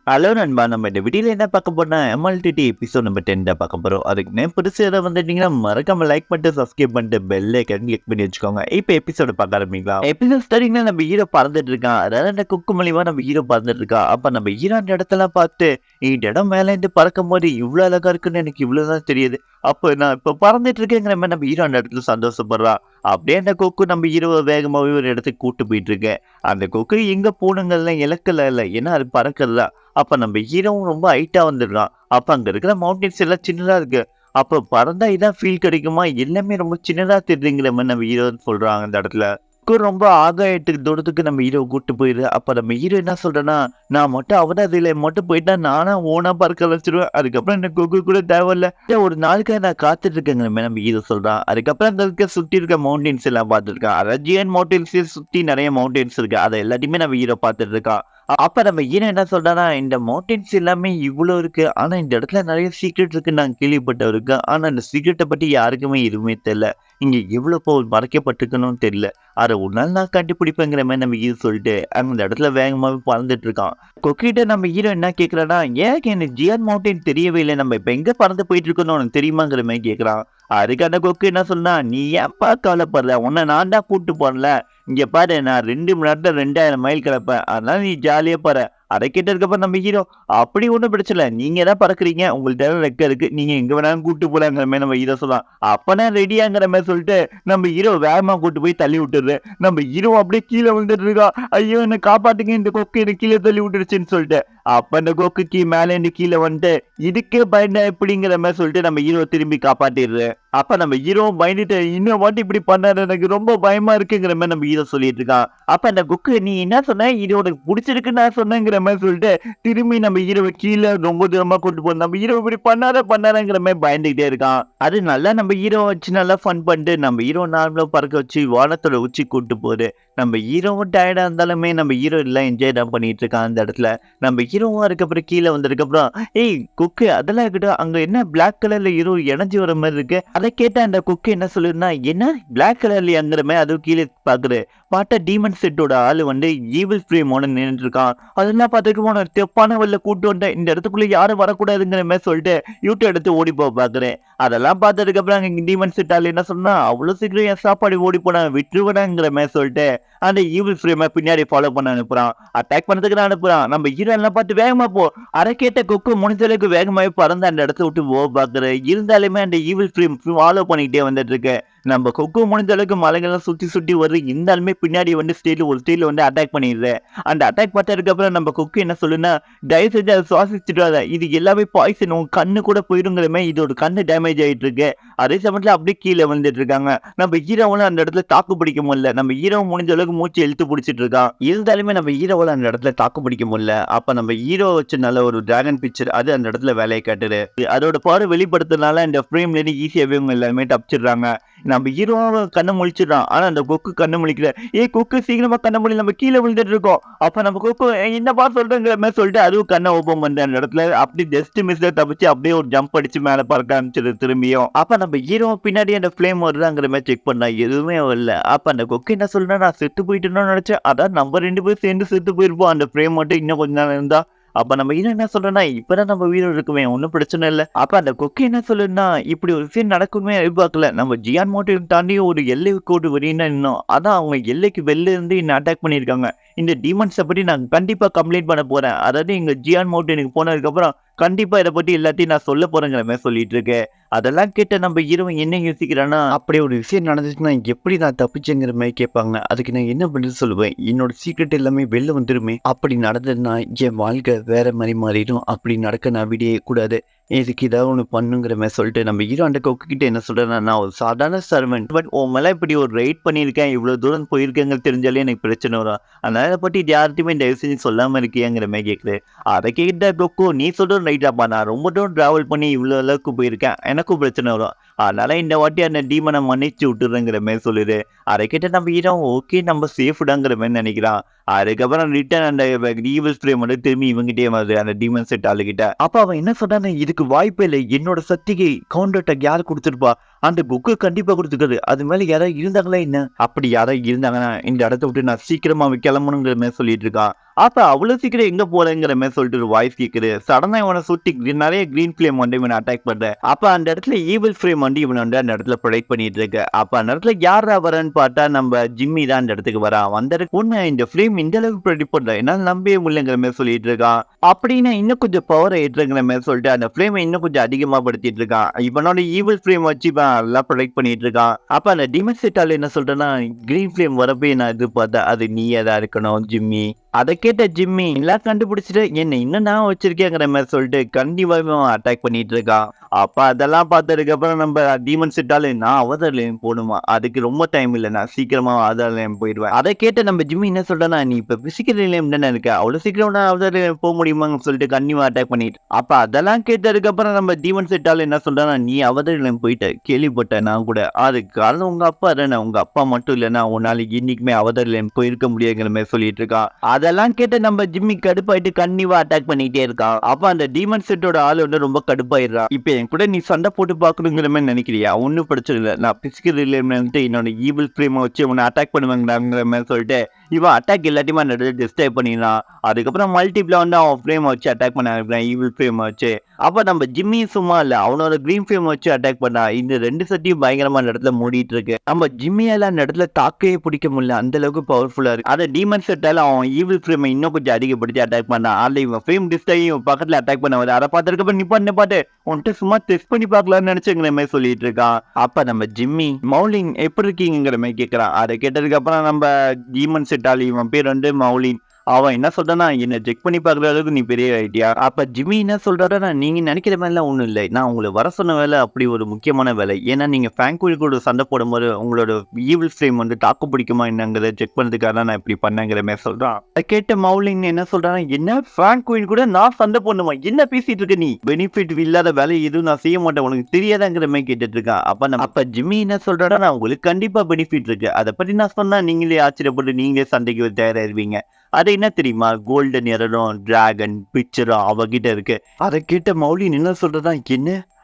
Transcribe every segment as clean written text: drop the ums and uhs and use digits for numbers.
Hello நண்பா! நம்ம இந்த வீடியோல என்ன பார்க்க போறோம்னா, எம்எல்டிடி எபிசோட் நம்பர் 10 தான் பார்க்க போறோம். அதுக்கு புதுசா ஏதாவது வந்துட்டீங்கன்னா, மறக்காம லைக் பண்ணிட்டு, சப்ஸ்கிரைப் பண்ணிட்டு, பெல் ஐகான் கிளிக் பண்ணி வச்சுக்கோங்க. இப்ப எபிசோட பார்க்க ஆரம்பிக்கலாம். எபிசோட் ஸ்டார்டிங்ல நம்ம ஹீரோ பறந்துட்டு இருக்கான். அதாவது அந்த குக்கு மூலியமா நம்ம ஹீரோ பறந்துட்டு இருக்கான். அப்ப நம்ம ஹீரோ அந்த இடத்தெல்லாம் பார்த்து, இந்த இடம் மேலேருந்து பறக்கும்போது இவ்ளோ அழகா இருக்குன்னு எனக்கு இவ்வளவுதான் தெரியுது. அப்ப நான் இப்ப பறந்துட்டு இருக்கேங்கிற மாரி நம்ம ஹீரோ அந்த இடத்துல சந்தோஷப்படுறான். அப்படியே அந்த கொக்கு நம்ம ஹீரோவ வேகமாவே ஒரு இடத்துக்கு கூட்டு போயிட்டு இருக்கு. அந்த கொக்கு எங்க போணுங்கிறதுலாம் இலக்குல இல்ல. ஏன்னா அது பறக்குறதா. அப்ப நம்ம ஹீரோவும் ரொம்ப ஹைட்டா வந்துடுறான். அப்ப அங்க இருக்கிற மவுண்டன்ஸ் எல்லாம் சின்னதா இருக்கு. அப்ப பறந்தா இதான் ஃபீல் கிடைக்குமா? எல்லாமே ரொம்ப சின்னதா தெரியுதுங்கிற மாரி நம்ம ஹீரோ சொல்றாங்க அந்த இடத்துல. ரொம்ப ஆகாயத்துக்கு தூரத்துக்கு நம்ம ஹீரோ கூட்டு போயிரு. அப்ப நம்ம ஹீரோ என்ன சொல்றேன்னா, நான் மட்டும் அவதாதில மட்டும் போயிட்டா நானா ஓனா பறக்க வச்சுருவேன். அதுக்கப்புறம் எனக்கு கொக்கு கூட தேவையில்ல. ஒரு நாளுக்காக நான் காத்துட்டு இருக்கேங்கிற மாரி நம்ம ஹீரோ சொல்றான். அதுக்கப்புறம் அங்க இருக்க சுத்தி இருக்க மவுண்டன்ஸ் எல்லாம் பார்த்துருக்கான். அதாவது ஜிஎன் மவுண்டன்ஸே சுத்தி நெறைய மவுண்டன்ஸ் இருக்கு. அத எல்லாத்தையுமே நம்ம ஹீரோ பார்த்துட்டு இருக்கான். அப்ப நம்ம ஹீரோ என்ன சொல்றான்னா, இந்த மவுண்டன்ஸ் எல்லாமே இவ்ளோ இருக்கு. ஆனா இந்த இடத்துல நெறைய சீக்ரெட் இருக்குன்னு நான் கேள்விப்பட்டிருக்கேன். ஆனா அந்த சீக்ரெட்ட பத்தி யாருக்குமே எதுவுமே தெரியல. இங்க எவ்வளோ மறைக்கப்பட்டிருக்குன்னும் தெரியல. அத ஒரு நாள் நான் கண்டுபிடிப்பேங்கிற மாரி நம்ம ஹீரோ சொல்லிட்டு, அந்த இடத்துல வேகமாவே பறந்துட்டு இருக்கான். கொக்கிட்ட நம்ம ஹீரோ என்ன கேட்கிறான்னா, "ஏன் எனக்கு ஜிஆர் மவுண்டன் தெரியவே இல்ல. நம்ம இப்ப எங்க பறந்து போயிட்டு இருக்கோம்னு உனக்கு தெரியுமாங்கிற மாரி கேட்கிறான்." அதுக்கு அந்த கொக்கு என்ன சொன்னா, "நீ ஏன்பா கவலைப்படுற? உன்ன நான் தான் கூட்டு போறேன்ல. இங்க பாரு நான் 2 மணி நேரத்துல 2000 மைல் கிடப்பேன். அதனால நீ ஜாலியா பற." அத கேட்டதுக்கப்புறம் நம்ம ஹீரோ, "அப்படி ஒண்ணும் பிரச்சனை இல்ல. நீங்க தான் பறக்குறீங்க. உங்கள்ட்ட ரெக்க இருக்கு. நீங்க எங்க வேணாலும் கூட்டு போலாங்கிற மாரி நம்ம ஹீரோ சொல்லலாம். அப்ப நான் ரெடியாங்கிற மாரி சொல்லிட்டு, நம்ம ஹீரோ வேகமா கூட்டு போய் தள்ளி விட்டுர்றாரு. நம்ம ஹீரோ அப்படியே கீழ விழுந்துட்டு இருக்கான். ஐயோ! என்ன காப்பாத்துங்க. இந்த கொக்கு என்ன கீழ தள்ளி விட்டுருச்சுன்னு சொல்லிட்டு. அப்ப அந்த கொக்குக்கு மேலேருந்து கீழ வந்துட்டு, இதுக்கே பயந்தா எப்படிங்கிற மாரி சொல்லிட்டு நம்ம ஹீரோ திரும்பி காப்பாத்திடுறாரு. அப்ப நம்ம ஹீரோவும் பயந்துட்டு, இன்னொரு வாட்டி இப்படி பண்ணாத எனக்கு ரொம்ப பயமா இருக்குங்கிற மாரி நம்ம ஹீரோ சொல்லிட்டு இருக்கான். அப்ப அந்த கொக்கு, "நீ என்ன சொன்ன? இது உனக்கு புடிச்சிருக்குன்னு நான் சொன்னேங்கிற மாரி சொல்லிட்டு, திரும்பி நம்ம ஹீரோவ கீழ ரொம்ப தூரமா கூட்டு போகுது. நம்ம ஹீரோ இப்படி பண்ணாதங்கிற மாரி பயந்துகிட்டே இருக்கான். அது நல்லா நம்ம ஹீரோவ வச்சு நல்லா ஃபன் பண்ணிட்டு, நம்ம ஹீரோ நார்மலா பறக்க வச்சு வானத்தோட உச்சிக்கு கூட்டு போகுது. நம்ம ஹீரோவும் டயர்டா இருந்தாலுமே நம்ம ஹீரோ எல்லாம் என்ஜாய் தான் பண்ணிட்டு இருக்கான் அந்த இடத்துல. நம்ம ஹீரோவும் அதுக்கப்புறம் கீழ வந்ததுக்கப்புறம், "ஏய் கொக்கு அதெல்லாம் இருக்கட்டும். அங்க என்ன பிளாக் கலர்ல ஏதோ எனர்ஜி வர மாரி இருக்கு." அத கேட்ட அந்த கொக்கு என்ன சொல்லுதுன்னா, "என்ன பிளாக் கலர்லயாங்கிற மாரி அதுவும் கீழ பாக்குது." பார்த்தா டீமன் செட்டோட ஆளு வந்து ஈவில் ஃப்ரேமோட நின்னுட்டு இருக்கான். அதெல்லாம் பார்த்துட்டு உன்ன தெப்பான வழில கூட்டு வந்துட்டேன். இந்த இடத்துக்குள்ள யாரும் வரக்கூடாதுங்கிற மாரி சொல்லிட்டு யூட்டர்ன் எடுத்து ஓடி பாக்குறேன். அதெல்லாம் பார்த்ததுக்கப்புறம் அங்க டீமன் செட் ஆளு என்ன சொன்னா, "அவ்வளோ சீக்கிரம் என் சாப்பாடு ஓடி போனா விட்டுருவேனாங்கிற மாரி சொல்லிட்டு, அந்த ஈவில் ஃப்ரேம பின்னாடி ஃபாலோ பண்ண அனுப்புறான். அட்டாக் பண்ணதுக்கு தான் அனுப்புறான். நம்ம ஹீரோ எல்லாம் பார்த்து வேகமா போ. அத கேட்ட கொக்கு முடிஞ்ச அளவுக்கு வேகமாவே பறந்து அந்த இடத்த விட்டு போக பாக்குது. இருந்தாலுமே அந்த ஈவில் ஃப்ரேம் ஃபாலோ பண்ணிக்கிட்டே வந்துட்டு இருக்கு. நம்ம கொக்கு முடிஞ்ச அளவுக்கு மலைகள்லாம் சுத்தி சுத்தி வருது. இருந்தாலுமே பின்னாடி வந்து ஒரு ஸ்டைல்ல வந்து அட்டாக் பண்ணிடுது. அந்த அட்டாக் பார்த்ததுக்கு அப்புறம் நம்ம கொக்கு என்ன சொல்லுன்னா, "தயவு செஞ்சு அத சுவாசிச்சுடாத. இது எல்லாமே பாய்சன். உன் கண்ணு கூட போயிருங்கிற மாரி இதோட கண்ணு டேமேஜ் ஆயிட்டு இருக்கு." அதே சமயத்துல அப்படியே கீழ விழுந்துட்டு இருக்காங்க. நம்ம ஹீரோவால அந்த இடத்துல தாக்கு பிடிக்க முடியல. நம்ம ஹீரோ முடிஞ்ச அளவுக்கு மூச்சு இழுத்து புடிச்சிட்டு இருக்கான். இருந்தாலுமே நம்ம ஹீரோவால அந்த இடத்துல தாக்கு பிடிக்க முடியல. அப்ப நம்ம ஹீரோ வச்சு நல்ல ஒரு டிராகன் பிக்சர் அது அந்த இடத்துல வேலைய காட்டுது. அதோட பவர் வெளிப்படுத்துறதுனால இந்த ஃப்ரேம்ல இருந்து ஈஸியாவே இவங்க எல்லாருமே தப்பிச்சிடுறாங்க. நம்ம ஹீரோவும் கண்ண முழிச்சிடுறான். ஆனா அந்த கொக்கு கண்ண முழிக்கல. "ஏய் கொக்கு சீக்கிரமா கண்ண மூடி நம்ம கீழ விழுந்துட்டு இருக்கோம்." அப்ப நம்ம கொக்கு, என்னப்பா சொல்றேங்கிற மாரி சொல்லிட்டு அதுவும் கண்ண ஓப்பன் பண்ணுது அந்த இடத்துல. அப்படியே ஜஸ்ட் மிஸ்ல தப்பிச்சு அப்படியே ஒரு ஜம்ப் அடிச்சு மேல பறக்க ஆரம்பிச்சிருது திரும்பியும். அப்ப நம்ம ஹீரோ பின்னாடி அந்த ஃப்ளேம் வருதாங்கிற மாரி செக் பண்ணா எதுவுமே வரல. அப்ப அந்த கொக்கு என்ன சொல்லுனா, "நான் செத்து போயிட்டேனோன்னு நெனச்சேன். அதான் நம்ம 2 பேரும் சேர்ந்து செத்து போயிருப்போம். அந்த ஃப்ரேம் மட்டும் இன்னும் கொஞ்ச நேரம் இருந்தா." அப்ப நம்ம ஹீரோ என்ன சொல்றேன்னா, "இப்பதான் நம்ம உயிரோட இருக்குமே. ஒண்ணும் பிரச்சனை இல்ல." அப்ப அந்த கொக்கு என்ன சொல்லுதுன்னா, "இப்படி ஒரு விஷயம் நடக்கும்னே எதிர்பார்க்கல. நம்ம ஜியான் மவுண்டன் தாண்டி ஒரு எல்லை கோடு வரையும் தான் நின்னோம். அதான் அவங்க எல்லைக்கு வெளில இருந்து என்ன அட்டாக் பண்ணியிருக்காங்க. இந்த டீமன்ஸ பத்தி நான் கண்டிப்பா கம்ப்ளைண்ட் பண்ண போறேன். அதாவது எங்க ஜியான் மவுண்டனுக்கு போனதுக்கப்புறம் கண்டிப்பா இத பத்தி எல்லாத்தையும் நான் சொல்லப் போறேங்கிற மாரி சொல்லிட்டு இருக்கு." அதெல்லாம் கேட்ட நம்ம ஹீரோ என்ன யோசிக்கிறான்னா, அப்படி ஒரு விஷயம் நடந்துச்சுன்னா எப்படி நான் தப்பிச்சேங்கிற மாரி கேட்பாங்க. அதுக்கு நான் என்ன பதில் சொல்லுவேன்? என்னோட சீக்ரெட் எல்லாமே வெளில வந்துருமே! அப்படி நடந்ததுன்னா என் வாழ்க்கை வேற மாரி மாறிடும். அப்படி நடக்க நான் விடவே கூடாது. இதுக்கு ஏதாவது ஒண்ணு பண்ணுங்கிற மாரி சொல்லிட்டு நம்ம ஹீரோ அந்த கொக்கு கிட்ட என்ன சொல்றாருன்னா, "நான் ஒரு சாதாரண சர்வன்ட். பட் உன் மேல இப்படி ஒரு ரெய்ட் பண்ணியிருக்கேன். இவ்வளோ தூரம் போயிருக்கேங்கிறது தெரிஞ்சாலே எனக்கு பிரச்சனை வரும். அதனால இத பத்தி யார்ட்டயுமே தயவு செஞ்சு சொல்லாம இருக்கியாங்கிற மாரி கேட்குது." அத கேட்ட கொக்கு, "நீ சொல்றது ரைட்டாப்பா. நான் ரொம்ப தூரம் டிராவல் பண்ணி இவ்வளோ அளவுக்கு போயிருக்கேன். எனக்கும் பிரச்சனை வரும். அதனால இந்த வாட்டி அந்த டீமன மன்னிச்சு விட்டுர்றேங்கிற மாரி சொல்லுது." அத கேட்ட நம்ம ஹீரோ, ஓகே நம்ம சேஃப்டாங்கிற மாரி நெனைக்கிறான். அதுக்கப்புறம் ரிட்டர்ன் அந்த ஈவில் ஸ்ப்ரே மட்டும் திரும்பி இவங்கிட்டயே வருது. அந்த டீமன் செட் ஆளுகிட்ட. அப்ப அவன் என்ன சொல்றான்னா, "இதுக்கு வாய்ப்பே இல்ல. என்னோட சக்திக்கு கவுண்டர் அட்டாக் யார் குடுத்திருப்பா? அந்த புக்கு கண்டிப்பா கொடுத்துருக்காரு. அது மேல யாராவது இருந்தாங்களா என்ன? அப்படி யாராவது இருந்தாங்கன்னா இந்த இடத்த விட்டு நான் சீக்கிரமா கிளம்பணுங்கிற மாதிரி சொல்லிட்டு இருக்கான். அப்ப அவ்வளவு சீக்கிரம் எங்க போறேங்கிற மாதிரி சொல்லிட்டு ஒரு வாய்ஸ் கேக்குது. சடனா இவனை சுத்தி நிறைய கிரீன் ஃபிளேம் வந்து இவனை அட்டாக் பண்ற. அப்ப அந்த இடத்துல ஈவில் ஃபிளேம் வந்து இவன் வந்து அந்த இடத்துல ப்ரொடெக்ட் பண்ணிட்டு இருக்கு. அப்ப அந்த இடத்துல யாரா வரன்னு பார்த்தா நம்ம ஜிம்மி தான் அந்த இடத்துக்கு வரான். வந்த உன்னை இந்த ஃபிளேம் இந்த அளவுக்கு ப்ரெடிக்ட் பண்ற என்னால நம்பவே முடியலங்கிற மாதிரி சொல்லிட்டு இருக்கான். அப்படின்னு இன்னும் கொஞ்சம் பவர் ஏற்றுங்கிற மாதிரி சொல்லிட்டு அந்த ஃபிளேமை இன்னும் கொஞ்சம் அதிகமா படுத்திட்டு இருக்கான். இவனோட ஈவில் ஃபிளேம் வச்சு இவன் எல்லாம் ப்ரொடெக்ட் பண்ணிட்டு இருக்கான். அப்ப அந்த டிமன் செட்டால என்ன சொல்றேன்னா கிரீன் ஃபிளேம் வரப்பே நான் எதிர்பார்த்தேன் அது நீயே தான் இருக்கணும் ஜிம்மி. அதை கேட்ட ஜிம்மி எல்லாம் கண்டுபிடிச்சிட்டு என்ன இன்னும் நான் வச்சிருக்கேங்கிற மாதிரி சொல்லிட்டு கண்டிப்பா அட்டாக் பண்ணிட்டு இருக்கான். அப்ப அதெல்லாம் பார்த்ததுக்கு அப்புறம் நம்ம டீமன் செட்டால நான் அவதாரியம் போடுமா, அதுக்கு ரொம்ப டைம் இல்லை, நான் சீக்கிரமா அவதாரியம் போயிடுவேன். அதை கேட்ட நம்ம ஜிம்மி என்ன சொல்றேன்னா நீ இப்ப பிசிக்கல் நிலையம் தானே இருக்க, அவ்வளவு சீக்கிரம் அவதாரியம் போக முடியுமான்னு சொல்லிட்டு கண்டிப்பா அட்டாக் பண்ணிட்டு அப்ப அதெல்லாம் கேட்டதுக்கு அப்புறம் நம்ம டீமன் செட்டால என்ன சொல்றேன்னா நீ அவதாரியம் போயிட்ட கேள்விப்பட்டேன் நான் கூட, அதுக்கு காரணம் உங்க அப்பா தானே, உங்க அப்பா மட்டும் இல்லைன்னா உன்னால இன்னைக்குமே அவதாரியம் போயிருக்க முடியாதுங்கிற மாதிரி சொல்லிட்டு இருக்கான். அதெல்லாம் கேட்டு நம்ம ஜிம்மி கடுப்பாயிட்டு கன்னிவா அட்டாக் பண்ணிட்டே இருக்கான். அப்ப அந்த டீமன் செட்டோட ஆள் வந்து ரொம்ப கடுப்பாயிடுறான். இப்ப என் கூட நீ சண்டை போட்டு பாக்கணுங்கிற மாதிரி நினைக்கிறியா, ஒன்னும் பிரச்சனை இல்லை, நான் பிசிக்கல் ரிலேமெண்ட் என்னோட ஈவில் ஃபிளேமை வச்சு உன்னை அட்டாக் பண்ணுவாங்கிற மாதிரி சொல்லிட்டு இவன் அட்டாக் எல்லாத்தையுமே டிஸ்டர்ப் பண்ணிடுறான். அதுக்கப்புறம் மல்டிப்ளா வந்து அவன் ஃப்ரேமை வச்சு அட்டாக் பண்ண ஆரம்பிக்கிறான் ஈவில் ஃபிளேமை வச்சு. அப்ப நம்ம ஜிம்மி சும்மா இல்ல அவனோட கிரீன் ஃபிளேம் வச்சு அட்டாக் பண்ணா இந்த ரெண்டு சட்டியும் பயங்கரமா அந்த இடத்துல மூடிட்டு இருக்கு. நம்ம ஜிம்மியால அந்த இடத்துல தாக்கையே பிடிக்க முடியல, அந்த அளவுக்கு பவர்ஃபுல்லா இருக்கு. அதை டீமன் செட்டால அவன் ஈவில் ஃபிளேமை இன்னும் கொஞ்சம் அதிகப்படுத்தி அட்டாக் பண்ணான். அதுல இவன் ஃபிளேம் டிஸ்டாயும் பக்கத்துல அட்டாக் பண்ண வருது. அதை பார்த்ததுக்கு நிப்பாட்டு உன்ட்டு சும்மா டெஸ்ட் பண்ணி பார்க்கலாம்னு நினைச்சுங்கிற மாதிரி சொல்லிட்டு இருக்கான். அப்ப நம்ம ஜிம்மி மௌலின் எப்படி இருக்கீங்கிற மாதிரி கேட்கறான். அதை கேட்டதுக்கு அப்புறம் நம்ம டீமன் செட்டால இவன் பேர் வந்து மௌலின். அவன் என்ன சொல்றானா என்ன செக் பண்ணி பாக்குற அளவுக்கு நீ பெரிய ஐடியா. அப்ப ஜிம்மி என்ன சொல்றாருன்னா நீங்க நினைக்கிற மாதிரிலாம் ஒண்ணும் இல்லை, நான் உங்களை வர சொன்ன வேலை அப்படி ஒரு முக்கியமான வேலை. ஏன்னா நீங்க ஃபிராங்க்வின் கூட சண்டை போடும்போது உங்களோட ஈவில் ஃபிளேம் வந்து தாக்கு பிடிக்குமா என்னங்கிறத செக் பண்ணதுக்காக தான் நான் இப்படி பண்ணேங்கிற மாதிரி சொல்றான். அதை கேட்ட மௌலின் என்ன சொல்றானா என்ன ஃபிராங்க்வின் கூட நான் சண்டை போடணுமா, என்ன பேசிட்டு இருக்க நீ, பெனிஃபிட் இல்லாத வேலை எதுவும் நான் செய்ய மாட்டேன் உனக்கு தெரியாதாங்கிற மாதிரி கேட்டுட்டு இருக்கான். அப்ப ஜிம்மி என்ன சொல்றானா உங்களுக்கு கண்டிப்பா பெனிஃபிட் இருக்கு, அதை பத்தி நான் சொன்னா நீங்களே ஆச்சரியப்பட்டு நீங்களே சண்டைக்கு தயாராயிருவீங்க. அது என்ன தெரியுமா, கோல்டன் எரரும் டிராகன் பிக்சரும் அவகிட்ட இருக்கு. அதை கேட்ட மௌலின் என்ன சொல்றதா என்ன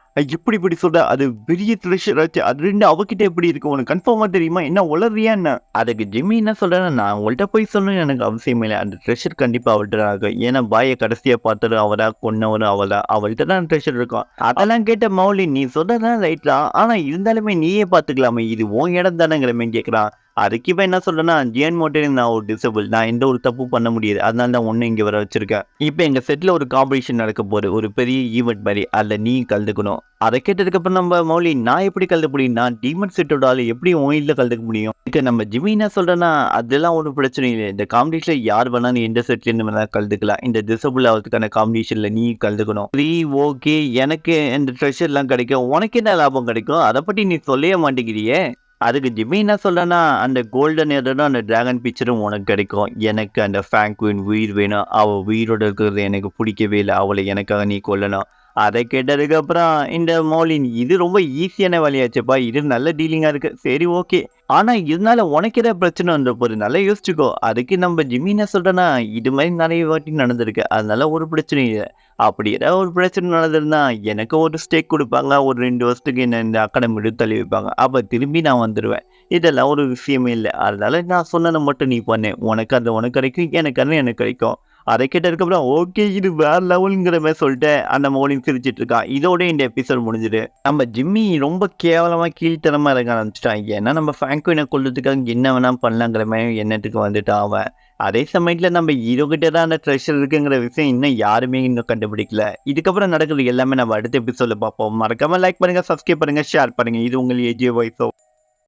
இப்படி சொல்ற, அது பெரிய ட்ரெஷர் ஆச்சு, அது ரெண்டு அவகிட்ட எப்படி இருக்கு உனக்கு கன்ஃபார்மா தெரியுமா, என்ன உளறியா என்ன. அதுக்கு ஜிம்மி என்ன சொல்றேன்னா நான் உங்கள்கிட்ட போய் சொல்லணும் எனக்கு அவசியம் இல்லை, அந்த ட்ரெஷர் கண்டிப்பா அவள்கிட்ட தான் இருக்கும். ஏன்னா பாயை கடைசியா பார்த்தது அவரா கொன்னவரும் அவள்கிட்ட தான் ட்ரெஷர் இருக்கும். அதெல்லாம் கேட்ட மௌலி நீ சொல்றதான் ரைட் தான், ஆனா இருந்தாலுமே நீயே பாத்துக்கலாமே, இது உன் இடம் தானேங்கிற மாதிரி கேட்கறான். அதுக்கு இவன் என்ன சொல்றேன்னா ஜியன் மோட்டர் நான் ஒரு டிசபிள், நான் எந்த ஒரு தப்பு பண்ண முடியாது, அதனால தான் ஒண்ணு இங்க வர வச்சிருக்கேன். இப்ப எங்க செட்ல ஒரு காம்படிஷன் நடக்க போகுது, ஒரு பெரிய ஈவெண்ட் மாதிரி, அதுல நீ கலந்துக்கணும். அதை கேட்டதுக்கு அப்புறம் நம்ம மௌலி நான் எப்படி கலந்துக்க முடியும், நான் டீமன் செட்டோட ஆளு எப்படி ஒயில்ல கலந்துக்க முடியும். இதுக்கு நம்ம ஜிம்மி என்ன சொல்றேன்னா அதெல்லாம் ஒரு பிரச்சனை இல்லை, இந்த காம்படிஷன்ல யார் வேணாலும் எந்த செட்ல இருந்து வேணா கலந்துக்கலாம், இந்த டிசபிள் ஆகிறதுக்கான காம்படிஷன்ல நீ கலந்துக்கணும். சரி ஓகே, எனக்கு இந்த ட்ரெஷர் எல்லாம் கிடைக்கும், உனக்கு என்ன லாபம் கிடைக்கும், அதை பத்தி நீ சொல்லவே மாட்டேங்கிறியே. அதுக்கு ஜிம்மி என்ன சொல்றேன்னா அந்த கோல்டன் எரரும் அந்த டிராகன் பிக்சரும் உனக்கு கிடைக்கும், எனக்கு அந்த ஃபிராங்க்வின் உயிர் வேணும், அவள் உயிரோட இருக்கிறது எனக்கு பிடிக்கவே இல்லை, அவளை எனக்காக நீ கொல்லணும். அதை கேட்டதுக்கு அப்புறம் இந்த மௌலின் இது ரொம்ப ஈஸியான வேலையாச்சுப்பா, இது நல்ல டீலிங்கா இருக்கு, சரி ஓகே, ஆனா இதனால உனக்கு ஏதாவது பிரச்சனை வந்த போது நல்லா யோசிச்சுக்கோ. அதுக்கு நம்ம ஜிம்மி என்ன சொல்றேன்னா இது மாதிரி நிறைய வாட்டி நடந்திருக்கு, அதனால ஒரு பிரச்சனை இல்லை, அப்படி ஏதாவது ஒரு பிரச்சனை நடந்திருந்தா எனக்கு ஒரு ஸ்டேக் கொடுப்பாங்க, ஒரு 2 வருஷத்துக்கு என்ன இந்த அகாடமி தள்ளி வைப்பாங்க, அப்ப திரும்பி நான் வந்துடுவேன், இதெல்லாம் ஒரு விஷயமே இல்லை, அதனால நான் சொன்னதை மட்டும் நீ பண்ணு, உனக்கு அந்த உனக்கு கிடைக்கும், எனக்கு கிடைக்கும். அதை கேட்டதுக்கப்புறம் ஓகே இது வேற லெவலுங்கிற மாதிரி சொல்லிட்டு அந்த மௌலின் சிரிச்சிட்டு இருக்கான். இதோட இந்த எபிசோட் முடிஞ்சுது. நம்ம ஜிம்மி ரொம்ப கேவலமா கீழ்த்தனமா இருக்க ஆரம்பிச்சிட்டான். ஏன்னா நம்ம ஃபிராங்க்வினை கொல்றதுக்காக என்ன வேணா பண்ணலாங்கிற மாதிரி எண்ணத்துக்கு வந்துட்டான் அவன். அதே சமயத்துல நம்ம ஹீரோ கிட்ட தான் அந்த ட்ரெஷர் இருக்குங்கிற விஷயம் இன்னும் யாருமே இன்னும் கண்டுபிடிக்கல. இதுக்கப்புறம் நடக்கிறது எல்லாமே நம்ம அடுத்த எபிசோட்ல பார்ப்போம். மறக்காம லைக் பண்ணுங்க, சப்ஸ்கிரைப் பண்ணுங்க, ஷேர் பண்ணுங்க. இது உங்கள் ஏஜே வாய்ஸ்.